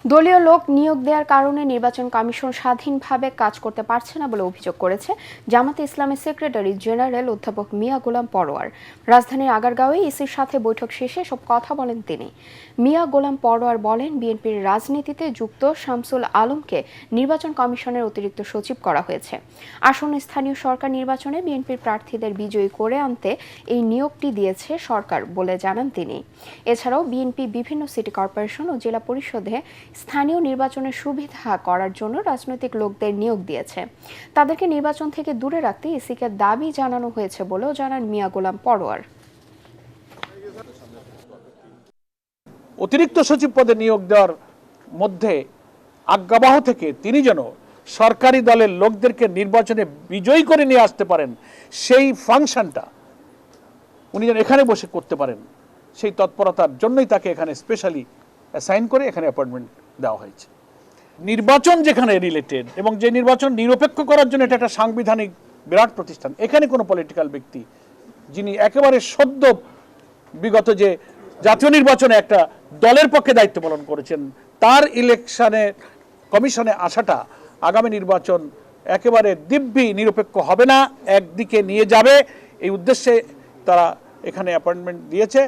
দলীয় লোক নিয়োগ দেওয়ার কারণে নির্বাচন কমিশন স্বাধীনভাবে কাজ করতে পারছে না বলে অভিযোগ করেছে জামাতে ইসলামের সেক্রেটারি জেনারেল অধ্যাপক মিয়া গোলাম পরোয়ার। রাজধানীর আগারগাঁওয়ে ইসির সাথে বৈঠক শেষে সব কথা বলেন তিনি। মিয়া গোলাম পরোয়ার বলেন, বিএনপির রাজনীতিতে যুক্ত শামসুল আলমকে নির্বাচন কমিশনের অতিরিক্ত সচিব করা হয়েছে। আসন্ন স্থানীয় সরকার নির্বাচনে বিএনপির প্রার্থীদের বিজয়ী করে আনতে এই নিয়োগটি দিয়েছে সরকার বলে জানান তিনি। এছাড়াও বিএনপি বিভিন্ন সিটি কর্পোরেশন ও জেলা পরিষদে স্থানীয় নির্বাচনের সুবিধা করার জন্য রাজনৈতিক লোকদের নিয়োগ দিয়েছে। তাদেরকে নির্বাচন থেকে দূরে রাখতে ইসিকে দাবি জানানো হয়েছে বলেও জানান মিয়া গোলাম পরোয়ার। অতিরিক্ত সচিব পদে নিয়োগ দেওয়ার মধ্যে আজ্ঞাবহ থেকে তিনি যেন সরকারি দলের লোকদেরকে নির্বাচনে বিজয়ী করে নিয়ে আসতে পারেন, সেই ফাংশনটা উনি যেন এখানে বসে করতে পারেন, সেই তৎপরতার জন্যই তাকে এখানে স্পেশালি অ্যাসাইন করে এখানে অ্যাপয়েন্টমেন্ট দেওয়া হয়েছে। নির্বাচন যেখানে রিলেটেড এবং যে নির্বাচন নিরপেক্ষ করার জন্য এটা একটা সাংবিধানিক বিরাট প্রতিষ্ঠান, এখানে কোনো পলিটিক্যাল ব্যক্তি যিনি একেবারে সদ্য বিগত যে জাতীয় নির্বাচনে একটা দলের পক্ষে দায়িত্ব পালন করেছেন, তার ইলেকশনে কমিশনে আসাটা আগামী নির্বাচন একেবারে দিব্যি নিরপেক্ষ হবে না, একদিকে নিয়ে যাবে, এই উদ্দেশ্যে তারা এখানে অ্যাপয়েন্টমেন্ট দিয়েছে।